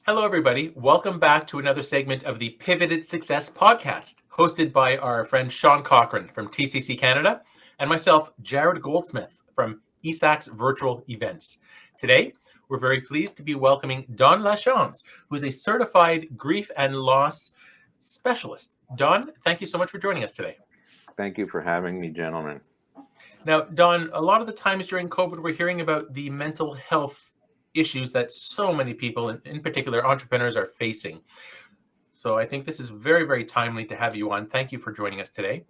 Hello, everybody. Welcome back to another segment of the Pivoted Success podcast, hosted by our friend Sean Cochran from TCC Canada and myself, Jared Goldsmith from eSAX Virtual Events. Today, we're very pleased to be welcoming Don Lachance, who is a certified grief and loss specialist. Don, thank you so much for joining us today. Thank you for having me, gentlemen. Now, Don, a lot of the times during COVID, we're hearing about the mental health issues that so many people, in particular entrepreneurs, are facing. So I think this is very, very timely to have you on. Thank you for joining us today.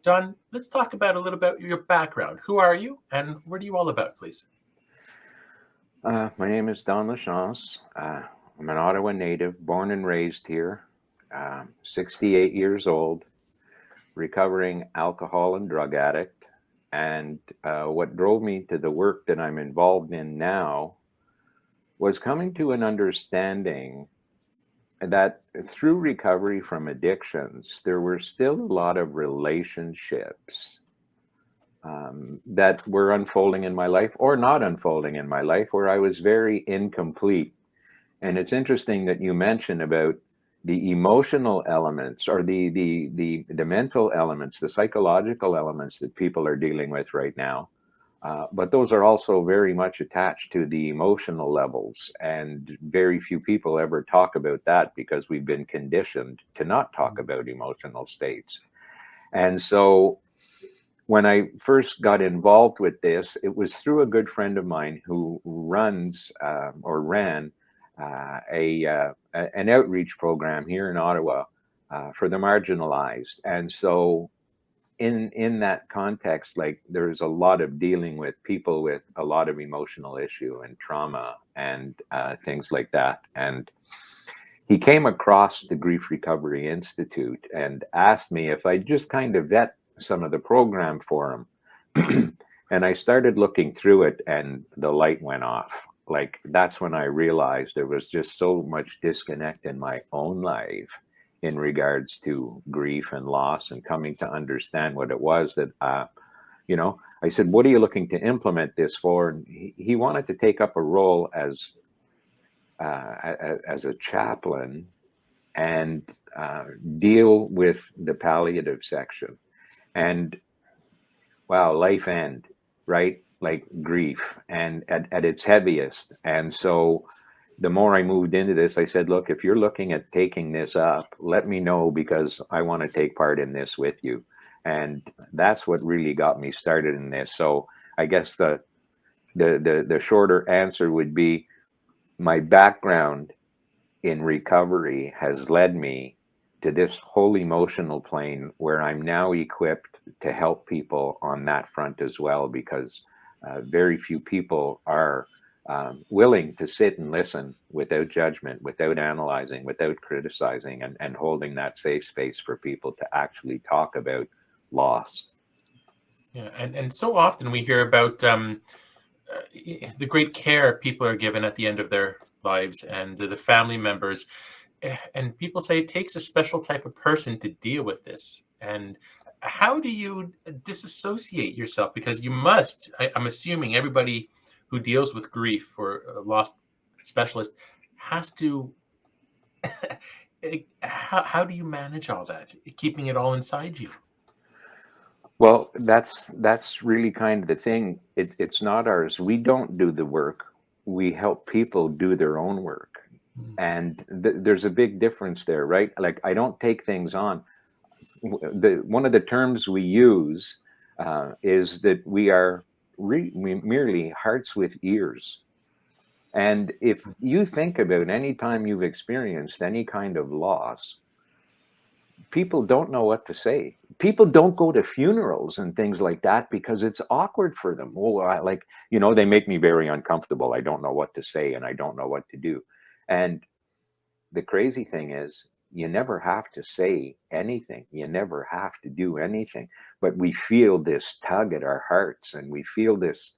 Don, let's talk about a little bit your background. Who are you and what are you all about, please? My name is Don Lachance. I'm an Ottawa native, born and raised here, 68 years old, recovering alcohol and drug addict. And what drove me to the work that I'm involved in now was coming to an understanding that through recovery from addictions, there were still a lot of relationships that were unfolding in my life or not unfolding in my life where I was very incomplete. And it's interesting that you mentioned about the emotional elements or the mental elements, the psychological elements that people are dealing with right now. But those are also very much attached to the emotional levels. And very few people ever talk about that because we've been conditioned to not talk about emotional states. And so when I first got involved with this, it was through a good friend of mine who runs or ran an outreach program here in Ottawa for the marginalized. And so in that context, like there's a lot of dealing with people with a lot of emotional issue and trauma and things like that. And he came across the Grief Recovery Institute and asked me if I just kind of vet some of the program for him. And I started looking through it and the light went off. Like that's when I realized there was just so much disconnect in my own life in regards to grief and loss and coming to understand what it was that, I said, what are you looking to implement this for? And he wanted to take up a role as a chaplain and deal with the palliative section. And wow, life end, right? Like grief and at its heaviest. And so the more I moved into this, I said, look, if you're looking at taking this up, let me know because I want to take part in this with you. And that's what really got me started in this. So I guess the shorter answer would be my background in recovery has led me to this whole emotional plane where I'm now equipped to help people on that front as well, because very few people are willing to sit and listen without judgment, without analyzing, without criticizing, and holding that safe space for people to actually talk about loss. Yeah, and so often we hear about the great care people are given at the end of their lives and the family members. And people say it takes a special type of person to deal with this. And how do you disassociate yourself? Because you must, I'm assuming everybody who deals with grief or a loss specialist has to. How do you manage all that, keeping it all inside you? Well, that's really kind of the thing. It's not ours. We don't do the work. We help people do their own work. And there's a big difference there, right? Like I don't take things on. One of the terms we use is that we are merely hearts with ears. And if you think about any time you've experienced any kind of loss, people don't know what to say. People don't go to funerals and things like that because it's awkward for them. They make me very uncomfortable. I don't know what to say and I don't know what to do. And the crazy thing is, you never have to say anything. You never have to do anything. But we feel this tug at our hearts and we feel this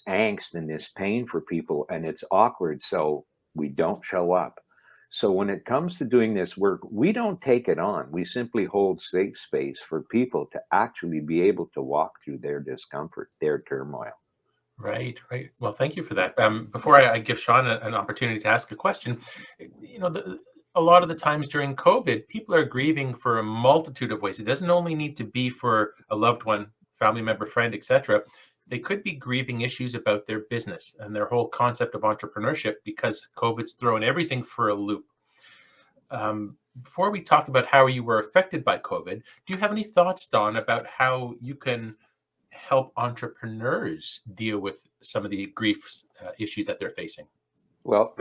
angst and this pain for people, and it's awkward. So we don't show up. So when it comes to doing this work, we don't take it on. We simply hold safe space for people to actually be able to walk through their discomfort, their turmoil. Right, right. Well, thank you for that. Before I give Sean an opportunity to ask a question, a lot of the times during COVID, people are grieving for a multitude of ways. It doesn't only need to be for a loved one, family member, friend, etc. They could be grieving issues about their business and their whole concept of entrepreneurship because COVID's thrown everything for a loop. Before we talk about how you were affected by COVID, do you have any thoughts, Don, about how you can help entrepreneurs deal with some of the grief issues that they're facing? Well,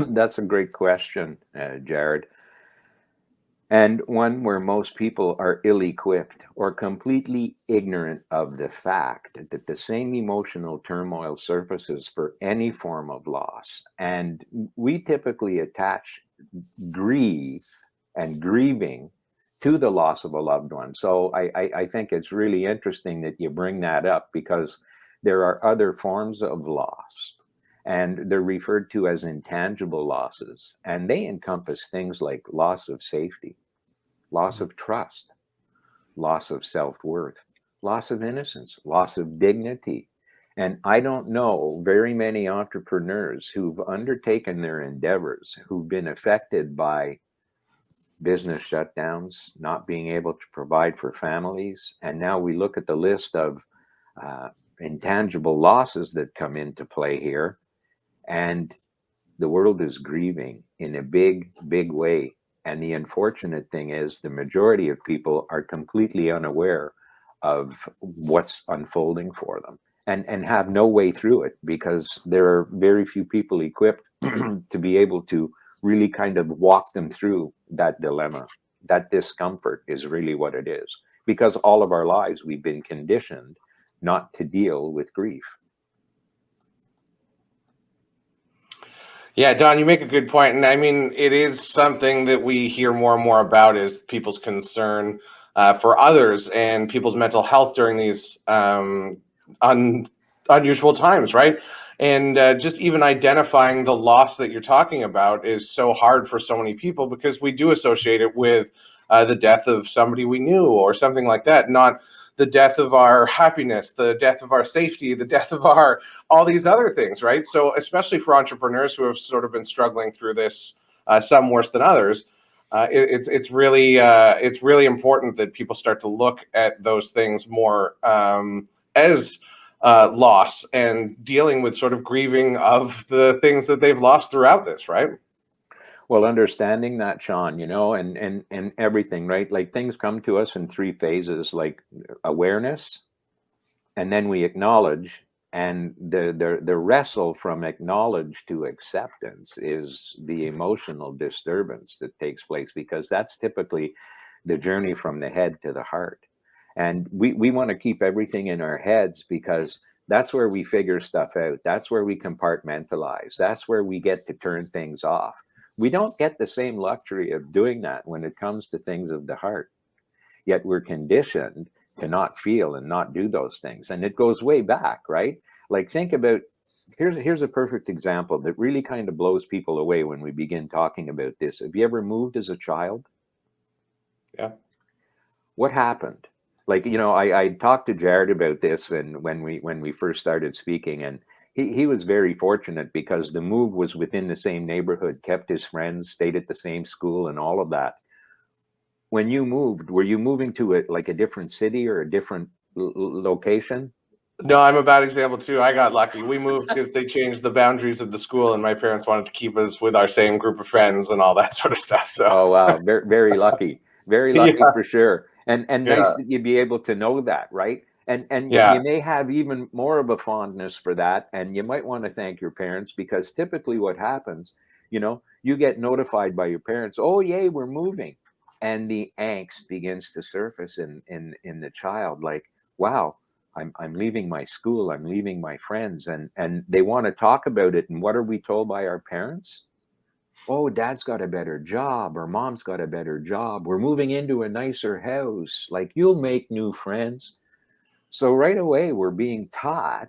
that's a great question, Jared. And one where most people are ill equipped or completely ignorant of the fact that the same emotional turmoil surfaces for any form of loss. And we typically attach grief and grieving to the loss of a loved one. So I think it's really interesting that you bring that up, because there are other forms of loss, and they're referred to as intangible losses. And they encompass things like loss of safety, loss of trust, loss of self worth, loss of innocence, loss of dignity. And I don't know very many entrepreneurs who've undertaken their endeavors who've been affected by business shutdowns, not being able to provide for families. And now we look at the list of uh, intangible losses that come into play here, and the world is grieving in a big, big way. And the unfortunate thing is, the majority of people are completely unaware of what's unfolding for them, and have no way through it, because there are very few people equipped to be able to really kind of walk them through that dilemma. That discomfort is really what it is, because all of our lives we've been conditioned not to deal with grief. Yeah, Don, you make a good point. And I mean, it is something that we hear more and more about, is people's concern for others and people's mental health during these unusual times, right? And just even identifying the loss that you're talking about is so hard for so many people, because we do associate it with the death of somebody we knew or something like that, not the death of our happiness, the death of our safety, the death of our all these other things, right? So especially for entrepreneurs who have sort of been struggling through this, some worse than others, it's really important that people start to look at those things more as loss, and dealing with sort of grieving of the things that they've lost throughout this, right? Well, understanding that, Sean, and everything, right? Like, things come to us in three phases, like awareness, and then we acknowledge, and the wrestle from acknowledge to acceptance is the emotional disturbance that takes place, because that's typically the journey from the head to the heart. And we want to keep everything in our heads, because that's where we figure stuff out. That's where we compartmentalize. That's where we get to turn things off. We don't get the same luxury of doing that when it comes to things of the heart. Yet we're conditioned to not feel and not do those things. And it goes way back, right? Like, think about, here's a perfect example that really kind of blows people away when we begin talking about this. Have you ever moved as a child? Yeah. What happened? Like, I talked to Jared about this, and when we first started speaking, and he was very fortunate, because the move was within the same neighborhood, kept his friends, stayed at the same school, and all of that. When you moved, were you moving to like a different city or a different location? No, I'm a bad example too. I got lucky. We moved because they changed the boundaries of the school, and my parents wanted to keep us with our same group of friends and all that sort of stuff. So, Oh wow, very, very lucky yeah, for sure. And nice yeah, that you'd be able to know that, right? And you yeah. may have even more of a fondness for that, and you might want to thank your parents, because typically what happens, you get notified by your parents, oh yay, we're moving, and the angst begins to surface in the child, like, wow, I'm leaving my school, I'm leaving my friends, and they want to talk about it. And what are we told by our parents? Oh, dad's got a better job, or mom's got a better job. We're moving into a nicer house. Like, you'll make new friends. So right away, we're being taught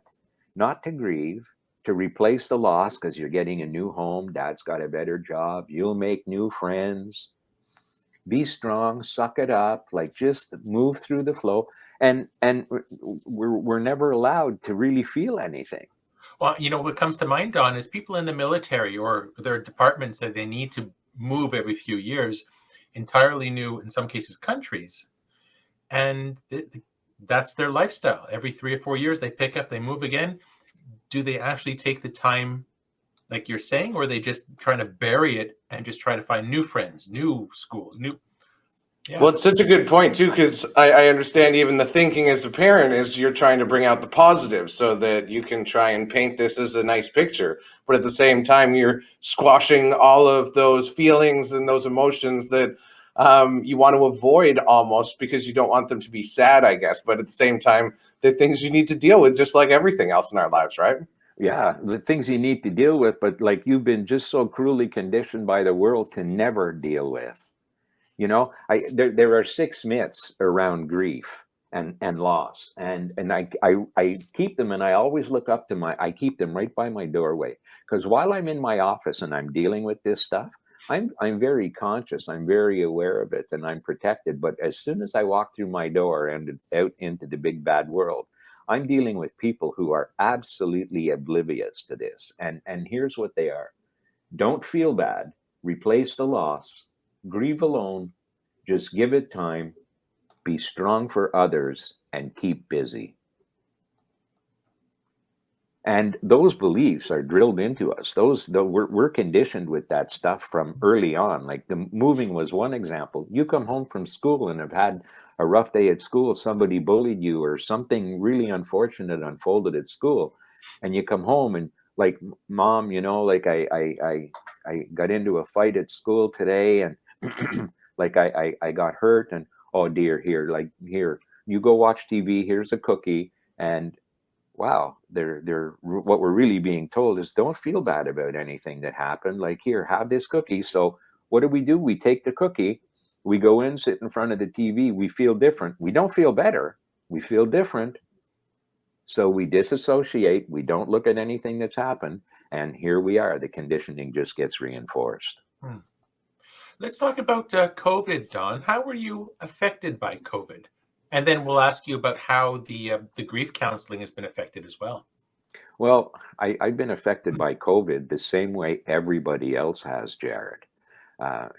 not to grieve, to replace the loss, because you're getting a new home. Dad's got a better job. You'll make new friends. Be strong, suck it up, like, just move through the flow. And we're never allowed to really feel anything. Well, what comes to mind, Don, is people in the military or their departments that they need to move every few years, entirely new, in some cases, countries. And that's their lifestyle. Every 3 or 4 years, they pick up, they move again. Do they actually take the time, like you're saying, or are they just trying to bury it and just try to find new friends, new school, new? Yeah. Well, it's such a good point too, because I understand even the thinking as a parent is you're trying to bring out the positive so that you can try and paint this as a nice picture. But at the same time, you're squashing all of those feelings and those emotions that you want to avoid almost because you don't want them to be sad, I guess. But at the same time, they're things you need to deal with just like everything else in our lives, right? Yeah, the things you need to deal with, but like you've been just so cruelly conditioned by the world to never deal with. There are 6 myths around grief and loss, and I keep them, and I always look up to I keep them right by my doorway, because while I'm in my office and I'm dealing with this stuff, I'm very conscious, I'm very aware of it, and I'm protected. But as soon as I walk through my door and out into the big bad world, I'm dealing with people who are absolutely oblivious to this, and here's what they are: don't feel bad, replace the loss, grieve alone, just give it time, be strong for others, and keep busy. And those beliefs are drilled into us. We're conditioned with that stuff from early on. Like the moving was one example. You come home from school and have had a rough day at school, somebody bullied you, or something really unfortunate unfolded at school, and you come home and like, mom, like I got into a fight at school today, and like I got hurt, and oh dear, here, you go watch TV, here's a cookie. And wow, they're what we're really being told is don't feel bad about anything that happened. Like, here, have this cookie. So what do? We take the cookie, we go in, sit in front of the TV, we feel different. We don't feel better, we feel different. So we disassociate, we don't look at anything that's happened, and here we are. The conditioning just gets reinforced. Hmm. Let's talk about COVID, Don. How were you affected by COVID? And then we'll ask you about how the grief counseling has been affected as well. Well, I've been affected by COVID the same way everybody else has, Jared.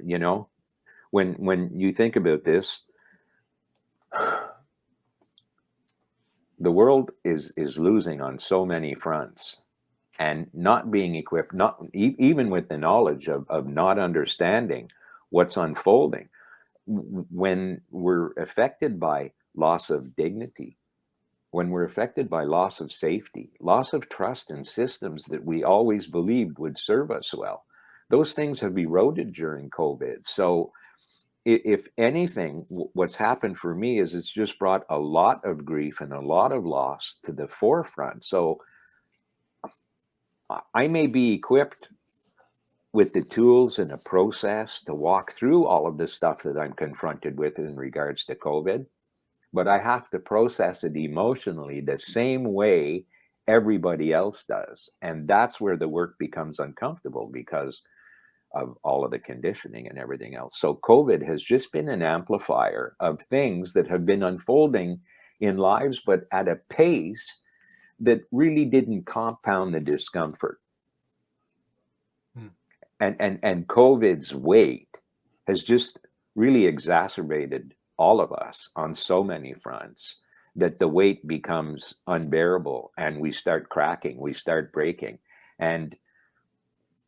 You know, when you think about this, the world is losing on so many fronts, and not being equipped, not even with the knowledge of not understanding what's unfolding. When we're affected by loss of dignity, when we're affected by loss of safety, loss of trust in systems that we always believed would serve us well, those things have eroded during COVID. So if anything, what's happened for me is it's just brought a lot of grief and a lot of loss to the forefront. So I may be equipped with the tools and a process to walk through all of this stuff that I'm confronted with in regards to COVID, but I have to process it emotionally the same way everybody else does. And that's where the work becomes uncomfortable because of all of the conditioning and everything else. So COVID has just been an amplifier of things that have been unfolding in lives, but at a pace that really didn't compound the discomfort. And COVID's weight has just really exacerbated all of us on so many fronts that the weight becomes unbearable, and we start cracking, we start breaking. And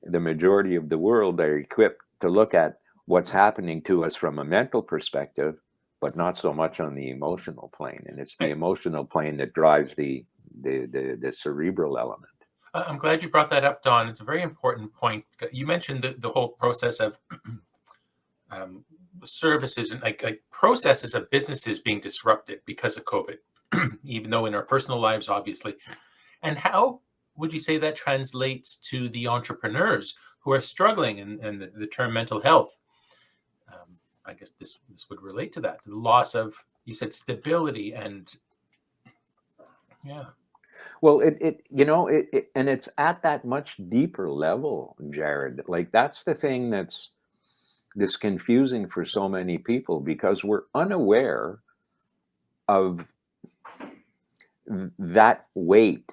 the majority of the world are equipped to look at what's happening to us from a mental perspective, but not so much on the emotional plane. And it's the emotional plane that drives the cerebral element. I'm glad you brought that up, Don. It's a very important point. You mentioned the whole process of services and like processes of businesses being disrupted because of COVID, even though in our personal lives, obviously. And how would you say that translates to the entrepreneurs who are struggling, and the term mental health? I guess this would relate to that. The loss of, you said, stability, and yeah. Well, and it's at that much deeper level, Jared. Like, that's the thing that's confusing for so many people, because we're unaware of that weight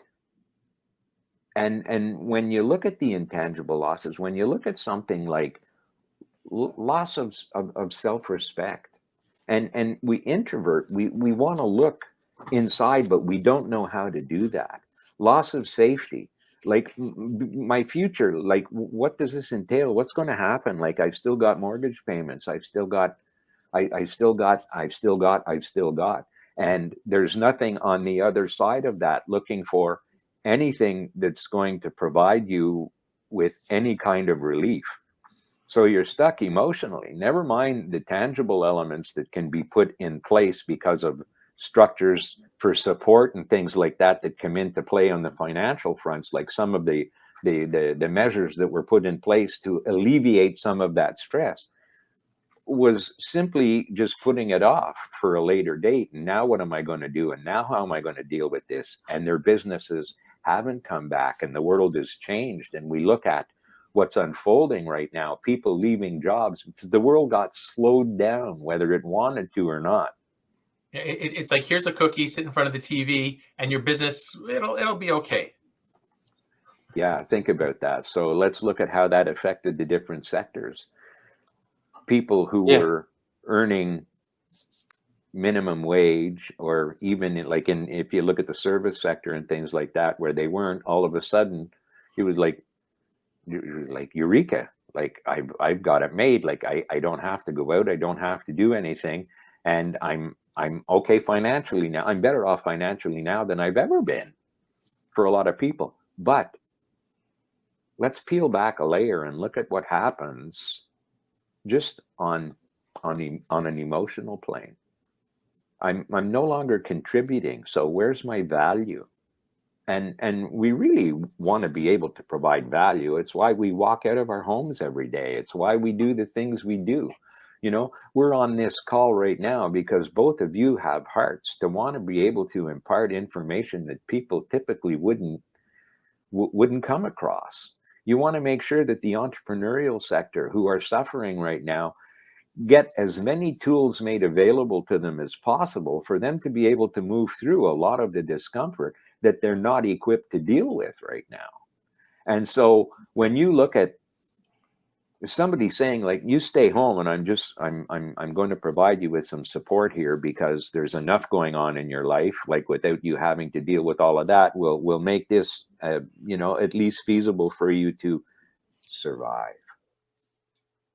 And when you look at the intangible losses, when you look at something like loss of self-respect, and we introvert, we want to look inside, but we don't know how to do that. Loss of safety, like my future, like what does this entail? What's going to happen? Like I've still got mortgage payments. I've still got, I've still got, and there's nothing on the other side of that looking for anything that's going to provide you with any kind of relief. So you're stuck emotionally, never mind the tangible elements that can be put in place because of structures for support and things like that that come into play on the financial fronts, like some of the measures that were put in place to alleviate some of that stress was simply just putting it off for a later date. And now what am I going to do? And now how am I going to deal with this? And their businesses haven't come back, and the world has changed. And we look at what's unfolding right now, people leaving jobs. The world got slowed down, whether it wanted to or not. It's like, here's a cookie, sit in front of the TV, and your business, it'll be okay. Yeah, think about that. So let's look at how that affected the different sectors. People who were earning minimum wage, or even if you look at the service sector and things like that, where they weren't, all of a sudden it was like eureka, like I've got it made. Like I don't have to go out, I don't have to do anything, and I'm okay financially now. I'm better off financially now than I've ever been for a lot of people. But let's peel back a layer and look at what happens just on an emotional plane. I'm no longer contributing, so where's my value? And we really want to be able to provide value. It's why we walk out of our homes every day. It's why we do the things we do. You know, we're on this call right now because both of you have hearts to want to be able to impart information that people typically wouldn't come across. You want to make sure that the entrepreneurial sector, who are suffering right now, get as many tools made available to them as possible for them to be able to move through a lot of the discomfort that they're not equipped to deal with right now. And so when you look at somebody saying, like, you stay home and I'm going to provide you with some support here because there's enough going on in your life, like without you having to deal with all of that, we'll make this at least feasible for you to survive.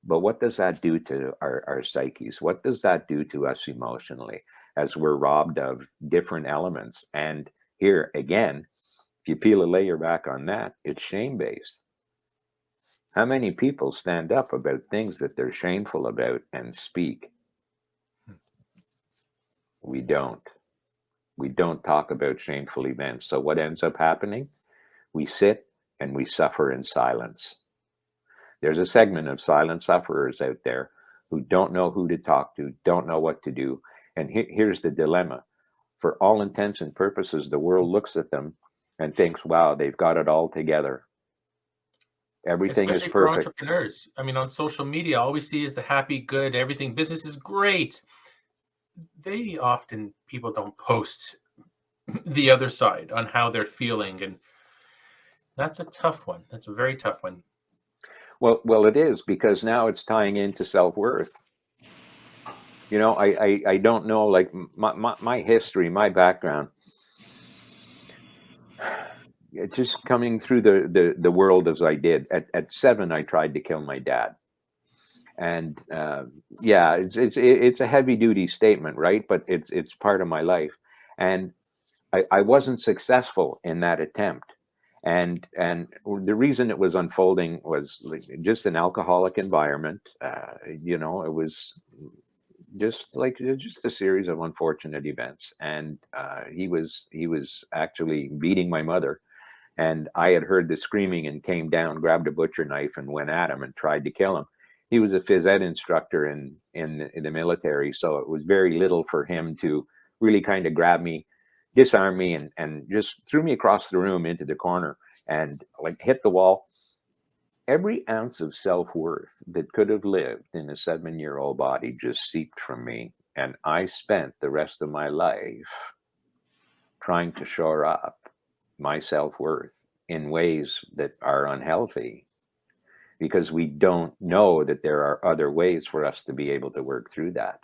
But what does that do to our psyches? What does that do to us emotionally as we're robbed of different elements? And here again, if you peel a layer back on that, it's shame-based. How many people stand up about things that they're shameful about and speak? We don't. We don't talk about shameful events. So what ends up happening? We sit and we suffer in silence. There's a segment of silent sufferers out there who don't know who to talk to, don't know what to do. And here's the dilemma. For all intents and purposes, the world looks at them and thinks, wow, they've got it all together. Everything Especially is for perfect. entrepreneurs. I mean, on social media, all we see is the happy, good, everything. Business is great. People don't post the other side on how they're feeling. And that's a tough one. That's a very tough one. Well, it is, because now it's tying into self-worth. You know, I don't know, like my history, my background, just coming through the world as I did. At 7, I tried to kill my dad. And yeah, it's a heavy duty statement, right? But it's part of my life. And I wasn't successful in that attempt. And the reason it was unfolding was like just an alcoholic environment. It was just a series of unfortunate events. And he was actually beating my mother. And I had heard the screaming and came down, grabbed a butcher knife and went at him and tried to kill him. He was a phys ed instructor in the military, so it was very little for him to really kind of grab me, disarm me, and just threw me across the room into the corner and like hit the wall. Every ounce of self-worth that could have lived in a 7-year-old body just seeped from me. And I spent the rest of my life trying to shore up my self-worth in ways that are unhealthy, because we don't know that there are other ways for us to be able to work through that.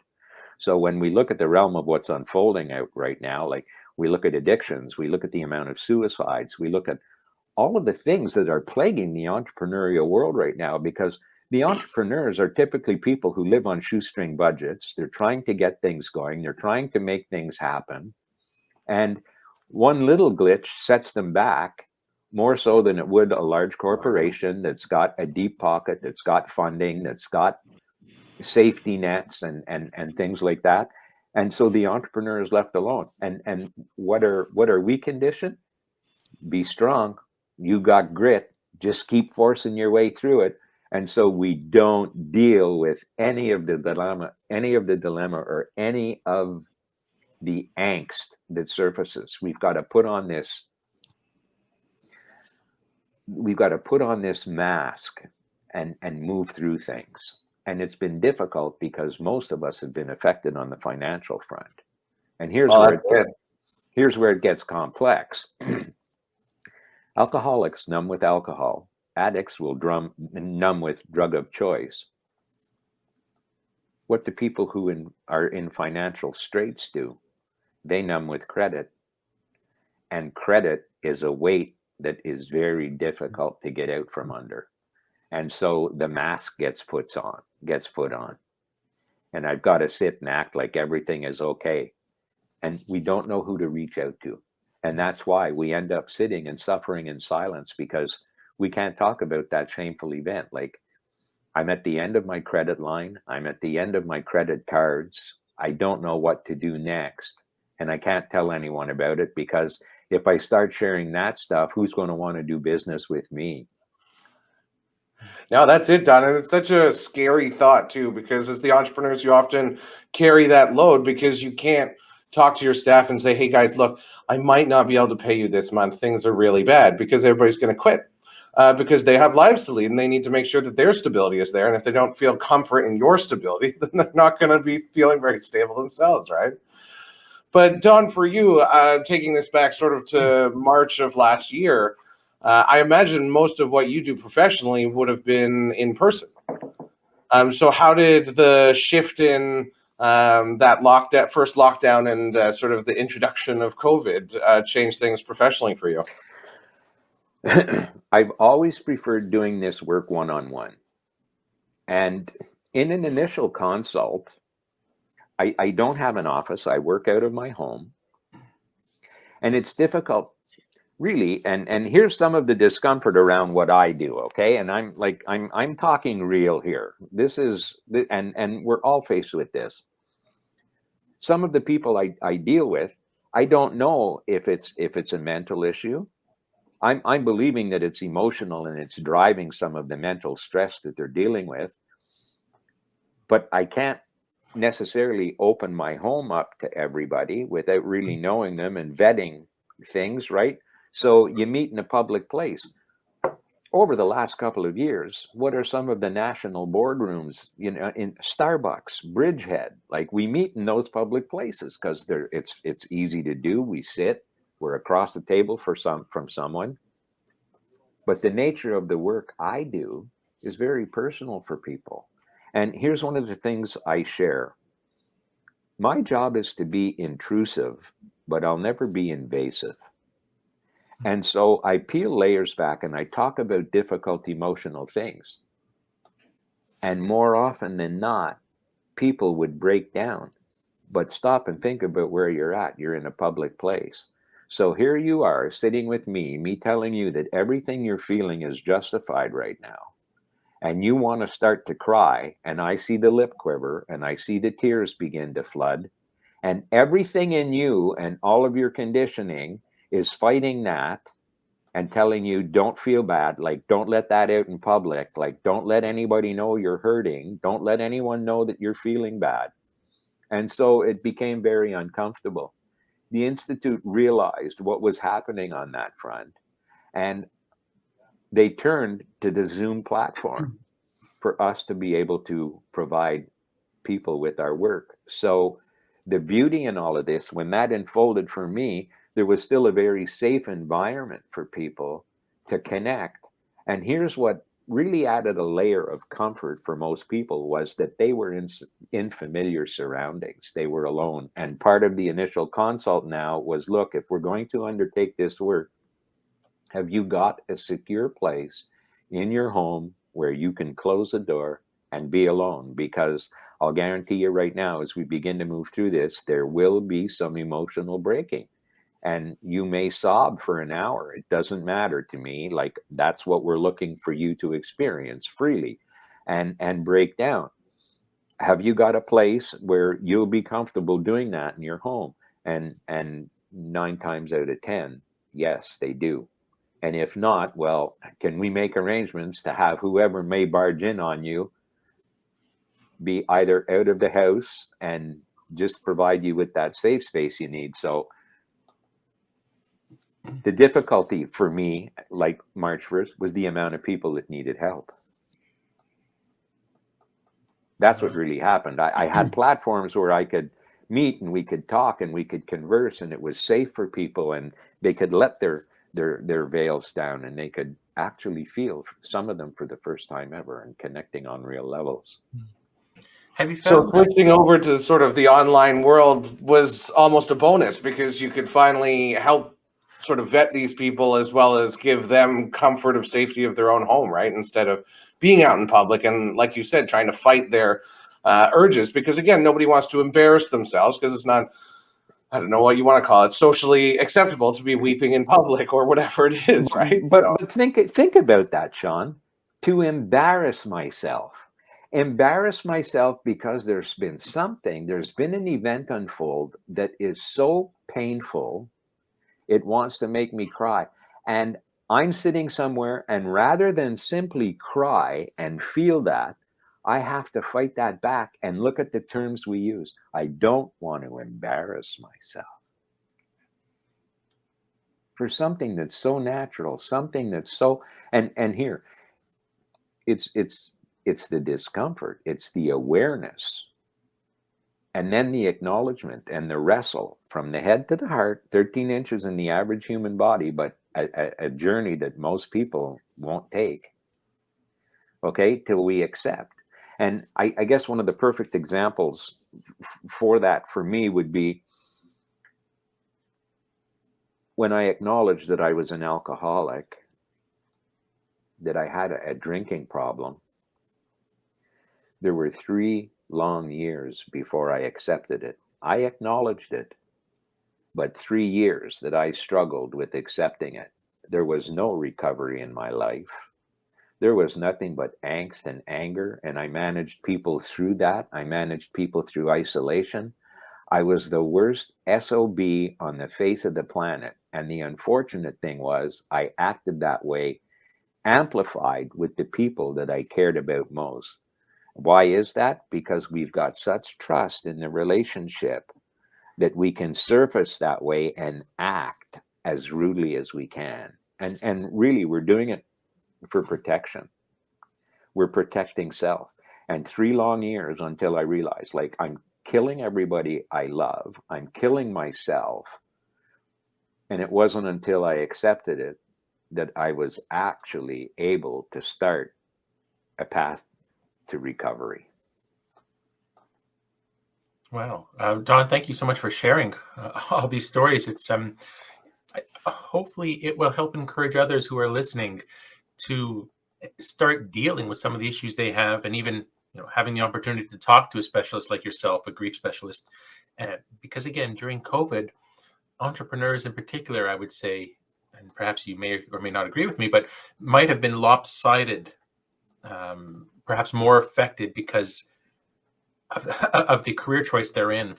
So when we look at the realm of what's unfolding out right now, like we look at addictions, we look at the amount of suicides, we look at all of the things that are plaguing the entrepreneurial world right now, because the entrepreneurs are typically people who live on shoestring budgets. They're trying to get things going. They're trying to make things happen. And one little glitch sets them back more so than it would a large corporation that's got a deep pocket, that's got funding, that's got safety nets and things like that. And so the entrepreneur is left alone. And what are we conditioned? Be strong. You got grit. Just keep forcing your way through it. And so we don't deal with any of the dilemma or any of the angst that surfaces. We've got to put on this mask and move through things. And it's been difficult because most of us have been affected on the financial front. And here's where it gets complex. Alcoholics numb with alcohol. Addicts will numb with drug of choice. What do people who are in financial straits do? They numb with credit. And credit is a weight that is very difficult to get out from under. And so the mask gets put on. And I've got to sit and act like everything is okay. And we don't know who to reach out to. And that's why we end up sitting and suffering in silence, because we can't talk about that shameful event. Like, I'm at the end of my credit line. I'm at the end of my credit cards. I don't know what to do next. And I can't tell anyone about it, because if I start sharing that stuff, who's going to want to do business with me? No, that's it, Don. And it's such a scary thought, too, because as the entrepreneurs, you often carry that load because you can't talk to your staff and say, hey, guys, look, I might not be able to pay you this month. Things are really bad, because everybody's going to quit because they have lives to lead and they need to make sure that their stability is there. And if they don't feel comfort in your stability, then they're not going to be feeling very stable themselves, right? But Don, for you, taking this back sort of to March of last year, I imagine most of what you do professionally would have been in person. So how did the shift in that first lockdown and sort of the introduction of COVID change things professionally for you? I've always preferred doing this work one-on-one. And in an initial consult, I don't have an office. I work out of my home. And it's difficult, really. And here's some of the discomfort around what I do, okay? And I'm talking real here. This is, and we're all faced with this. Some of the people I deal with, I don't know if it's a mental issue. I'm believing that it's emotional and it's driving some of the mental stress that they're dealing with. But I can't necessarily open my home up to everybody without really knowing them and vetting things, right? So you meet in a public place. Over the last couple of years, what are some of the national boardrooms, in Starbucks, Bridgehead? Like, we meet in those public places because it's easy to do. We sit, we're across the table from someone. But the nature of the work I do is very personal for people. And here's one of the things I share. My job is to be intrusive, but I'll never be invasive. And so I peel layers back and I talk about difficult emotional things. And more often than not, people would break down. But stop and think about where you're at. You're in a public place. So here you are sitting with me telling you that everything you're feeling is justified right now. And you want to start to cry, and I see the lip quiver, and I see the tears begin to flood, and everything in you and all of your conditioning is fighting that and telling you, don't feel bad, like, don't let that out in public, like, don't let anybody know you're hurting, don't let anyone know that you're feeling bad. And so it became very uncomfortable. The Institute realized what was happening on that front, and they turned to the Zoom platform for us to be able to provide people with our work. So the beauty in all of this, when that unfolded for me, there was still a very safe environment for people to connect. And here's what really added a layer of comfort for most people was that they were in familiar surroundings. They were alone. And part of the initial consult now was, look, if we're going to undertake this work, have you got a secure place in your home where you can close the door and be alone? Because I'll guarantee you right now, as we begin to move through this, there will be some emotional breaking. And you may sob for an hour. It doesn't matter to me. Like, that's what we're looking for you to experience freely and break down. Have you got a place where you'll be comfortable doing that in your home? And 9 times out of 10, yes, they do. And if not, well, can we make arrangements to have whoever may barge in on you be either out of the house and just provide you with that safe space you need? So the difficulty for me, like March 1st, was the amount of people that needed help. That's what really happened. I had platforms where I could meet and we could talk and we could converse, and it was safe for people, and they could let their veils down, and they could actually feel, some of them for the first time ever, and connecting on real levels. Have you So found switching over to sort of the online world was almost a bonus because you could finally help sort of vet these people as well as give them comfort of safety of their own home, right? Instead of being out in public and, like you said, trying to fight their urges, because again, nobody wants to embarrass themselves because it's not, I don't know what you want to call it, socially acceptable to be weeping in public or whatever it is, right? But think about that, Sean. To embarrass myself because there's been an event unfold that is so painful, it wants to make me cry. And I'm sitting somewhere, and rather than simply cry and feel that, I have to fight that back and look at the terms we use. I don't want to embarrass myself for something that's so natural, something that's so, and here, it's the discomfort, it's the awareness, and then the acknowledgement and the wrestle from the head to the heart, 13 inches in the average human body, but a journey that most people won't take, okay, till we accept. And I guess one of the perfect examples for that for me would be when I acknowledged that I was an alcoholic, that I had a drinking problem. There were 3 long years before I accepted it. I acknowledged it, but 3 years that I struggled with accepting it. There was no recovery in my life. There was nothing but angst and anger, and I managed people through that. I managed people through isolation. I was the worst SOB on the face of the planet. And the unfortunate thing was I acted that way, amplified with the people that I cared about most. Why is that? Because we've got such trust in the relationship that we can surface that way and act as rudely as we can. And really, we're doing it for protection. We're protecting self. And 3 long years until I realized, like, I'm killing everybody I love. I'm killing myself. And it wasn't until I accepted it that I was actually able to start a path to recovery. Wow, Don, thank you so much for sharing all these stories. It's hopefully it will help encourage others who are listening to start dealing with some of the issues they have, and even having the opportunity to talk to a specialist like yourself, a grief specialist, because again, during COVID, entrepreneurs in particular, I would say, and perhaps you may or may not agree with me, but might have been lopsided, perhaps more affected because of the career choice they're in.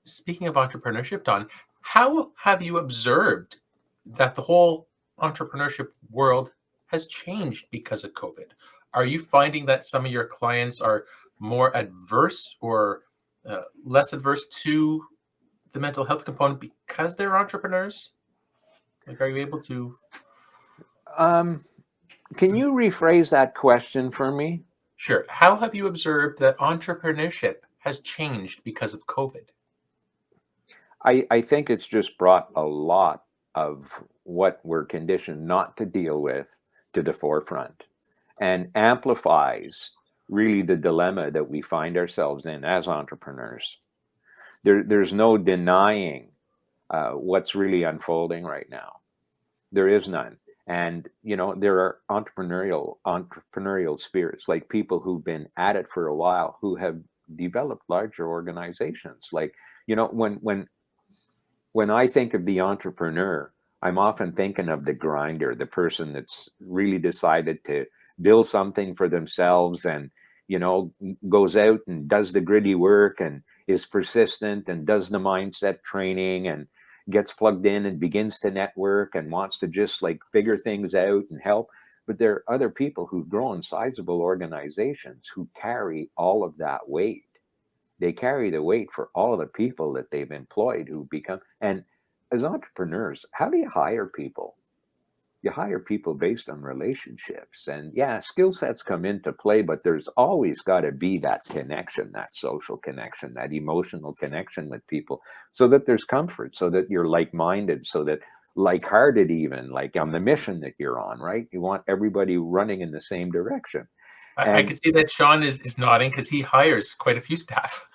Speaking of entrepreneurship, Don, how have you observed that the whole entrepreneurship world has changed because of COVID? Are you finding that some of your clients are more adverse or less adverse to the mental health component because they're entrepreneurs? Like, are you able to? Can you rephrase that question for me? Sure. How have you observed that entrepreneurship has changed because of COVID? I think it's just brought a lot of what we're conditioned not to deal with to the forefront, and amplifies really the dilemma that we find ourselves in as entrepreneurs. There's no denying what's really unfolding right now. There is none. And there are entrepreneurial spirits, like people who've been at it for a while, who have developed larger organizations. Like, when I think of the entrepreneur, I'm often thinking of the grinder, the person that's really decided to build something for themselves, and goes out and does the gritty work, and is persistent, and does the mindset training, and gets plugged in and begins to network, and wants to just like figure things out and help. But there are other people who've grown sizable organizations who carry all of that weight. They carry the weight for all of the people that they've employed, who become, and as entrepreneurs, how do you hire people? You hire people based on relationships, and yeah, skill sets come into play, but there's always got to be that connection, that social connection, that emotional connection with people, so that there's comfort, so that you're like-minded, so that like-hearted, even like on the mission that you're on, right? You want everybody running in the same direction. I can see that Sean is nodding because he hires quite a few staff.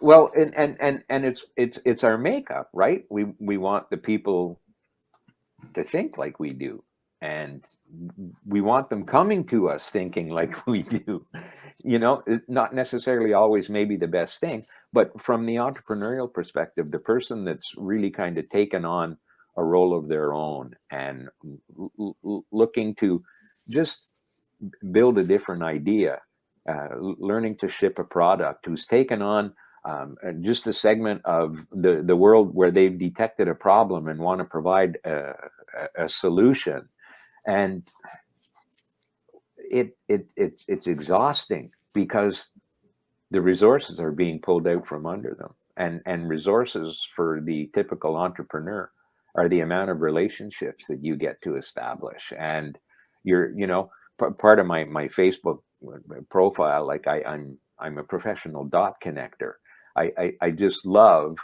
Well, and it's our makeup, right? We want the people to think like we do, and we want them coming to us thinking like we do. It's not necessarily always maybe the best thing, but from the entrepreneurial perspective, the person that's really kind of taken on a role of their own, and looking to just build a different idea, learning to ship a product, who's taken on just a segment of the world where they've detected a problem and want to provide a solution. And it's exhausting, because the resources are being pulled out from under them, and resources for the typical entrepreneur are the amount of relationships that you get to establish. And part of my Facebook profile, like I'm a professional dot connector. I just love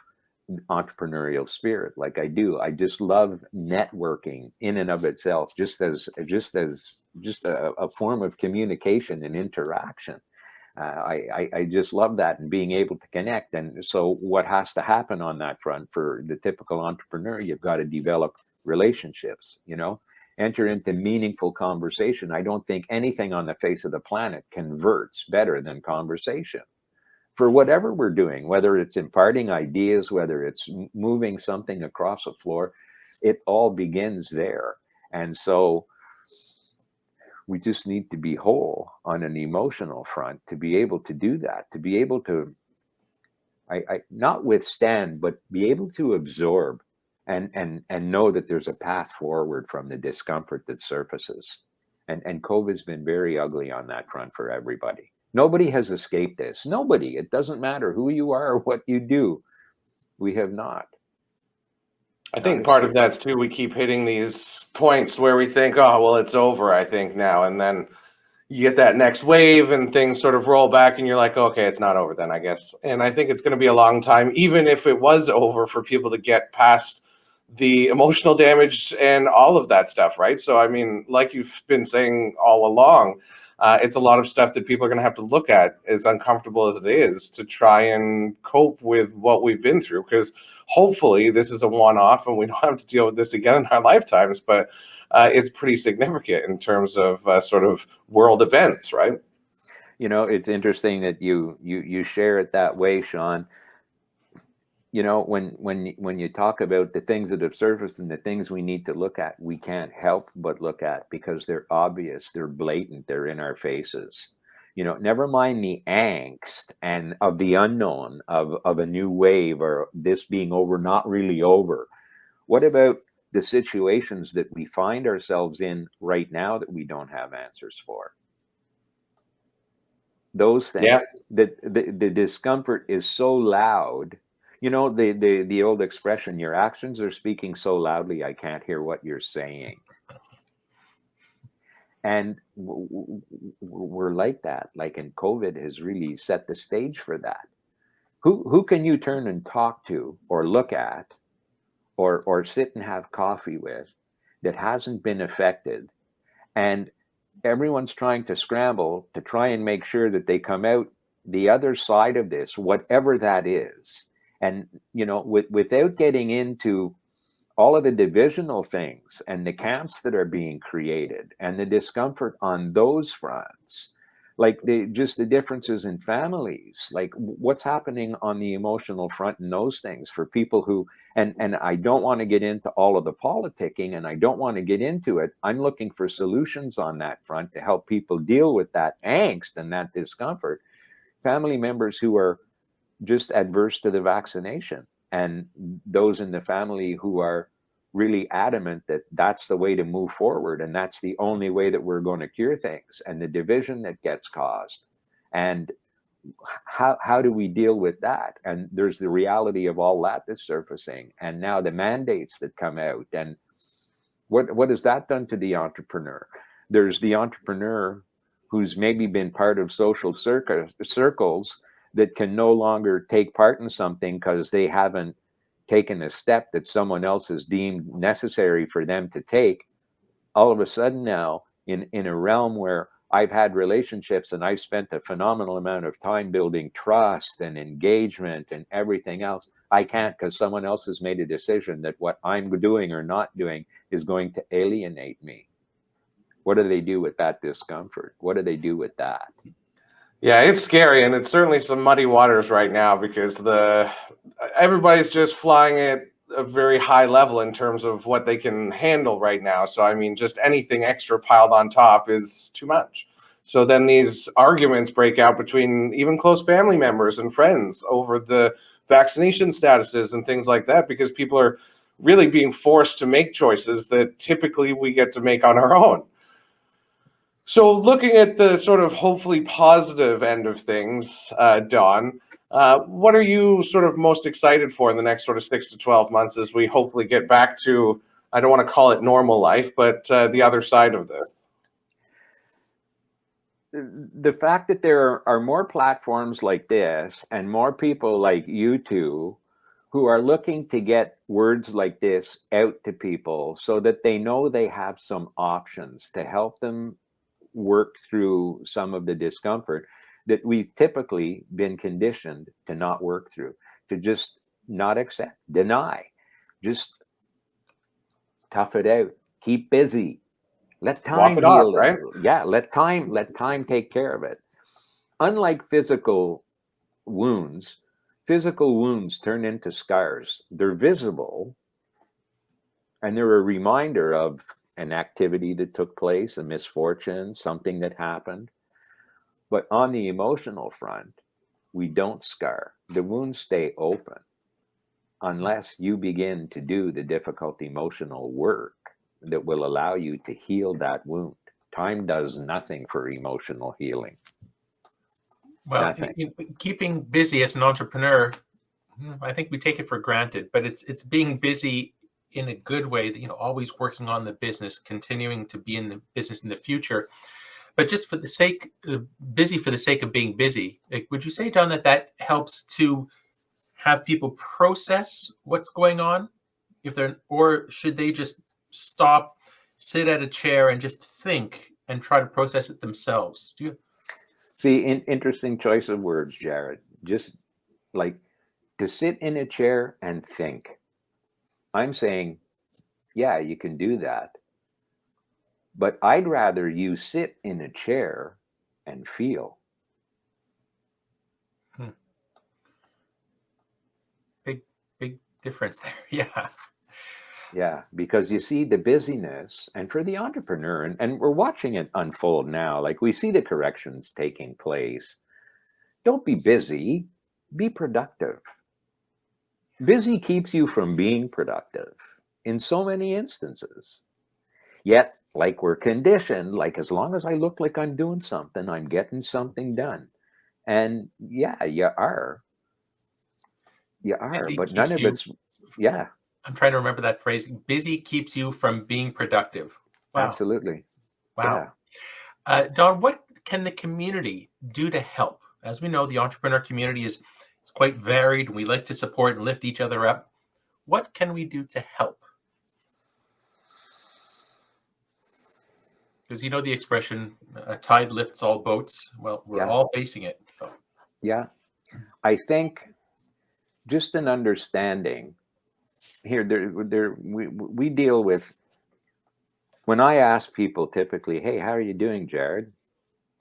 entrepreneurial spirit. Like I do. I just love networking in and of itself, just as a form of communication and interaction. I just love that, and being able to connect. And so what has to happen on that front for the typical entrepreneur? You've got to develop relationships, enter into meaningful conversation. I don't think anything on the face of the planet converts better than conversation, for whatever we're doing, whether it's imparting ideas, whether it's moving something across a floor. It all begins there. And so we just need to be whole on an emotional front to be able to do that, to be able to not withstand, but be able to absorb and know that there's a path forward from the discomfort that surfaces. And COVID's been very ugly on that front for everybody. Nobody has escaped this. Nobody. It doesn't matter who you are or what you do. We have not. I think part of that's too, we keep hitting these points where we think, oh, well, it's over, I think now. And then you get that next wave and things sort of roll back and you're like, okay, it's not over then, I guess. And I think it's going to be a long time, even if it was over, for people to get past the emotional damage and all of that stuff, right? So, I mean, like you've been saying all along, it's a lot of stuff that people are going to have to look at, as uncomfortable as it is, to try and cope with what we've been through. Because hopefully this is a one-off and we don't have to deal with this again in our lifetimes, but it's pretty significant in terms of sort of world events, right? It's interesting that you share it that way, Sean. When you talk about the things that have surfaced and the things we need to look at, we can't help but look at, because they're obvious, they're blatant, they're in our faces. Never mind the angst and of the unknown of a new wave, or this being over, not really over. What about the situations that we find ourselves in right now that we don't have answers for? Those things, yeah. That the discomfort is so loud. The old expression, your actions are speaking so loudly, I can't hear what you're saying. And we're like that. Like, and COVID has really set the stage for that. Who can you turn and talk to or look at or sit and have coffee with that hasn't been affected, and everyone's trying to scramble to try and make sure that they come out the other side of this, whatever that is. And without getting into all of the divisional things and the camps that are being created and the discomfort on those fronts, like just the differences in families, like what's happening on the emotional front and those things for people who, and I don't want to get into all of the politicking, and I don't want to get into it. I'm looking for solutions on that front to help people deal with that angst and that discomfort. Family members who are just adverse to the vaccination, and those in the family who are really adamant that that's the way to move forward and that's the only way that we're going to cure things, and the division that gets caused, and how do we deal with that? And there's the reality of all that that's surfacing, and now the mandates that come out, and what has that done to the entrepreneur? There's the entrepreneur who's maybe been part of social circles that can no longer take part in something because they haven't taken a step that someone else has deemed necessary for them to take. All of a sudden now, in a realm where I've had relationships and I've spent a phenomenal amount of time building trust and engagement and everything else, I can't because someone else has made a decision that what I'm doing or not doing is going to alienate me. What do they do with that discomfort? What do they do with that? Yeah, it's scary, and it's certainly some muddy waters right now because everybody's just flying at a very high level in terms of what they can handle right now. So, I mean, just anything extra piled on top is too much. So then these arguments break out between even close family members and friends over the vaccination statuses and things like that, because people are really being forced to make choices that typically we get to make on our own. So looking at the sort of hopefully positive end of things, Don, what are you sort of most excited for in the next sort of 6 to 12 months as we hopefully get back to, I don't want to call it normal life, but the other side of this? The fact that there are more platforms like this and more people like you two who are looking to get words like this out to people so that they know they have some options to help them work through some of the discomfort that we've typically been conditioned to not work through, to just not accept, deny, just tough it out, keep busy, let time Walk it off, heal it. right? Yeah, let time take care of it. Unlike physical wounds turn into scars. They're visible, and they're a reminder of an activity that took place, a misfortune, something that happened. But on the emotional front, we don't scar. The wounds stay open unless you begin to do the difficult emotional work that will allow you to heal that wound. Time does nothing for emotional healing. Well, Nothing. keeping busy as an entrepreneur, I think we take it for granted, but it's being busy in a good way, always working on the business, continuing to be in the business in the future, but just for the sake of busy for the sake of being busy. Like, would you say, Don, that helps to have people process what's going on, or should they just stop, sit at a chair, and just think and try to process it themselves? Do you? See, interesting choice of words, Jared. Just like to sit in a chair and think. I'm saying, yeah, you can do that. But I'd rather you sit in a chair and feel. Big difference there. Yeah. Yeah, because you see the busyness, and for the entrepreneur, and we're watching it unfold now, like we see the corrections taking place. Don't be busy, be productive. Busy keeps you from being productive in so many instances. Yet, like we're conditioned, like as long as I look like I'm doing something, I'm getting something done. And yeah, you are. You are, Busy but none keeps of you. it's, yeah, I'm trying to remember that phrase. Busy keeps you from being productive. Wow. absolutely. Wow. Yeah. Don, what can the community do to help? As we know, the entrepreneur community is quite varied. We like to support and lift each other up. What can we do to help? Because you know the expression, "A tide lifts all boats." Well, we're Yeah, all facing it. So, yeah. I think just an understanding here. We deal with, when I ask people typically, "Hey, how are you doing, Jared?"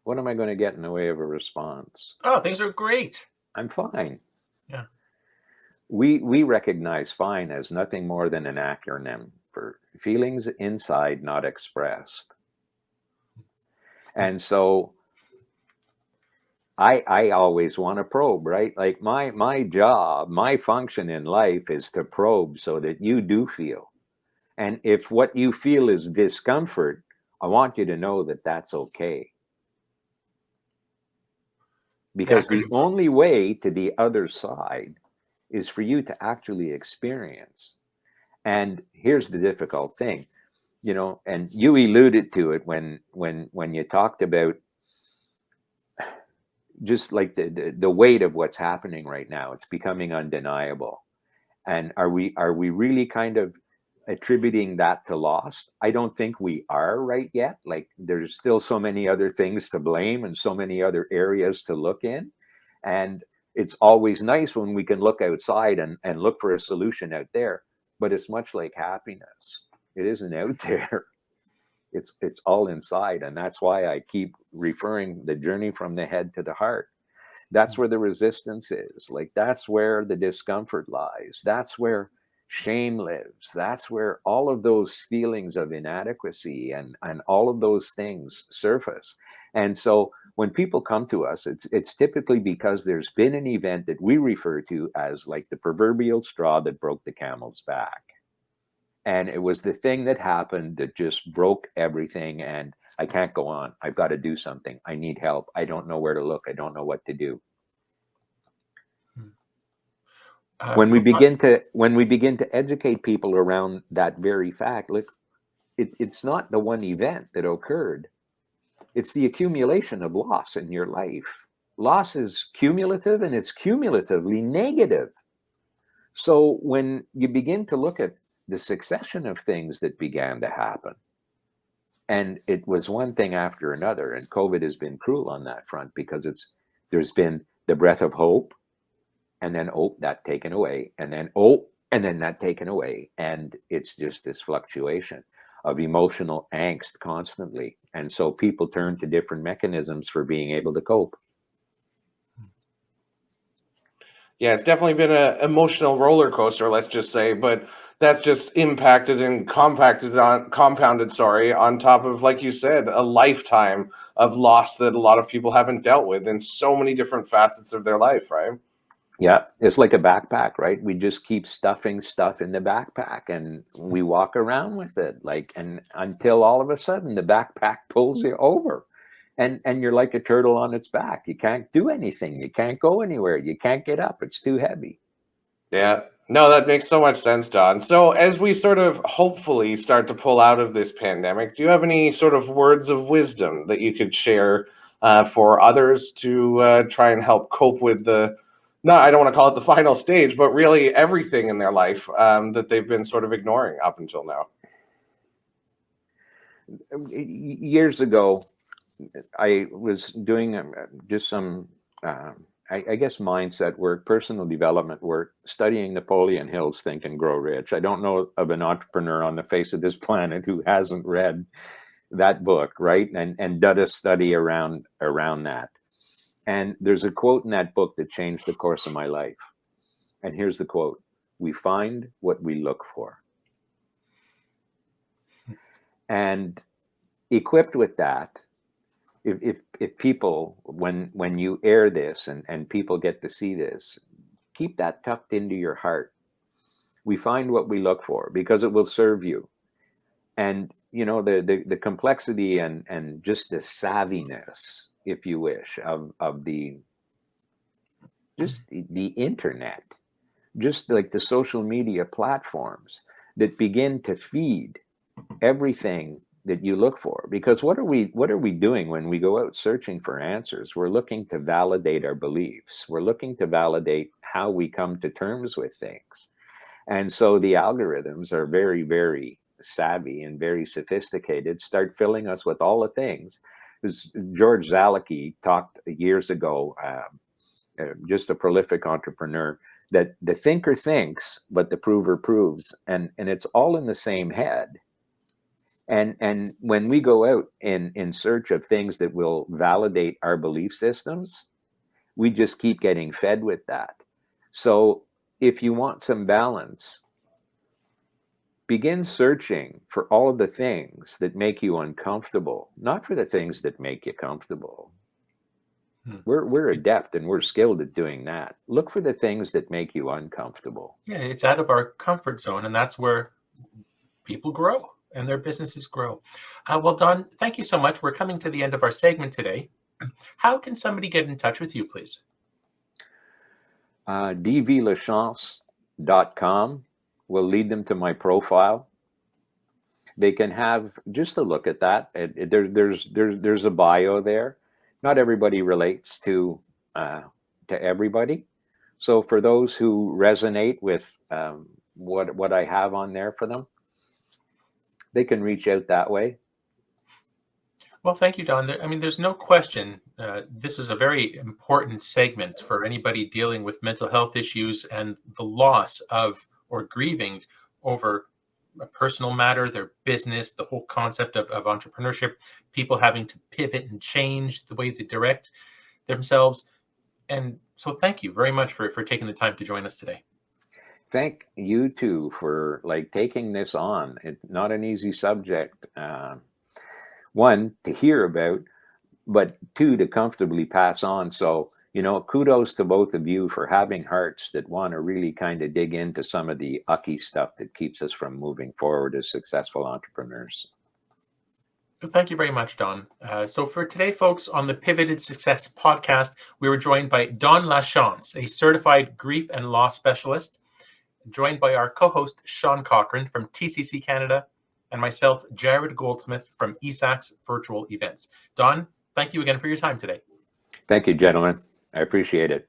What am I going to get in the way of a response? oh, things are great. I'm fine. Yeah. We recognize fine as nothing more than an acronym for feelings inside not expressed. And so I always want to probe, right? Like my job, my function in life is to probe so that you do feel. And if what you feel is discomfort, I want you to know that that's okay. The Because the acronym for only way to the other side is for you to actually experience. And here's the difficult thing, and you alluded to it when you talked about just like the weight of what's happening right now. It's becoming undeniable. And are we really kind of attributing that to loss? I don't think we are right yet. Like, there's still so many other things to blame and so many other areas to look in. And it's always nice when we can look outside and look for a solution out there. But it's much like happiness. It isn't out there. It's all inside. And that's why I keep referring the journey from the head to the heart. That's where the resistance is. Like, that's where the discomfort lies. That's where shame lives. That's where all of those feelings of inadequacy and all of those things surface. And so when people come to us, it's typically because there's been an event that we refer to as like the proverbial straw that broke the camel's back. And it was the thing that happened that just broke everything. And I can't go on. I've got to do something. I need help. I don't know where to look. I don't know what to do. When we begin to educate people around that very fact, look, it's not the one event that occurred. It's the accumulation of loss in your life. Loss is cumulative, and it's cumulatively negative. So when you begin to look at the succession of things that began to happen, and it was one thing after another, and COVID has been cruel on that front, because there's been the breath of hope, and then that taken away, and then that taken away, and it's just this fluctuation of emotional angst constantly. And so people turn to different mechanisms for being able to cope. Yeah, it's definitely been an emotional roller coaster, let's just say, but that's just impacted and compounded, sorry, on top of, like you said, a lifetime of loss that a lot of people haven't dealt with in so many different facets of their life, right? Yeah, it's like a backpack, right? We just keep stuffing stuff in the backpack, and we walk around with it, like, and until all of a sudden the backpack pulls you over, and you're like a turtle on its back. You can't do anything. You can't go anywhere. You can't get up. It's too heavy. Yeah. No, that makes so much sense, Don. So, as we sort of hopefully start to pull out of this pandemic, do you have any sort of words of wisdom that you could share for others to try and help cope with no, I don't want to call it the final stage, but really everything in their life that they've been sort of ignoring up until now? Years ago, I was doing just some, I guess, mindset work, personal development work, studying Napoleon Hill's Think and Grow Rich. I don't know of an entrepreneur on the face of this planet who hasn't read that book, right? And done a study around that. And there's a quote in that book that changed the course of my life. And here's the quote: "We find what we look for." And equipped with that, if people, when you air this and people get to see this, keep that tucked into your heart. We find what we look for because it will serve you. And the complexity and just the savviness, if you wish, of the internet, just like the social media platforms that begin to feed everything that you look for. Because what are we doing when we go out searching for answers? We're looking to validate our beliefs. We're looking to validate how we come to terms with things. And so the algorithms are very, very savvy and very sophisticated, start filling us with all the things. George Zalicki talked years ago, just a prolific entrepreneur, that the thinker thinks, but the prover proves. And it's all in the same head. And when we go out in search of things that will validate our belief systems, we just keep getting fed with that. So if you want some balance, begin searching for all of the things that make you uncomfortable, not for the things that make you comfortable. We're adept and we're skilled at doing that. Look for the things that make you uncomfortable. Yeah, it's out of our comfort zone, and that's where people grow and their businesses grow. Well, Don, thank you so much. We're coming to the end of our segment today. How can somebody get in touch with you, please? dvlachance.com will lead them to my profile. They can have just a look at that. There's a bio there. Not everybody relates to everybody. So for those who resonate with what I have on there for them, they can reach out that way. Well, thank you, Don. I mean, there's no question this was a very important segment for anybody dealing with mental health issues and the loss of or grieving over a personal matter, their business, the whole concept of entrepreneurship, people having to pivot and change the way they direct themselves. And so thank you very much for taking the time to join us today. Thank you too for taking this on. It's not an easy subject. One, to hear about, but two, to comfortably pass on. So, kudos to both of you for having hearts that want to really kind of dig into some of the ucky stuff that keeps us from moving forward as successful entrepreneurs. Thank you very much, Don. So for today, folks, on the Pivoted Success podcast, we were joined by Don Lachance, a certified grief and loss specialist, joined by our co-host, Sean Cochran from TCC Canada, and myself, Jared Goldsmith from eSAX Virtual Events. Don, thank you again for your time today. Thank you, gentlemen. I appreciate it.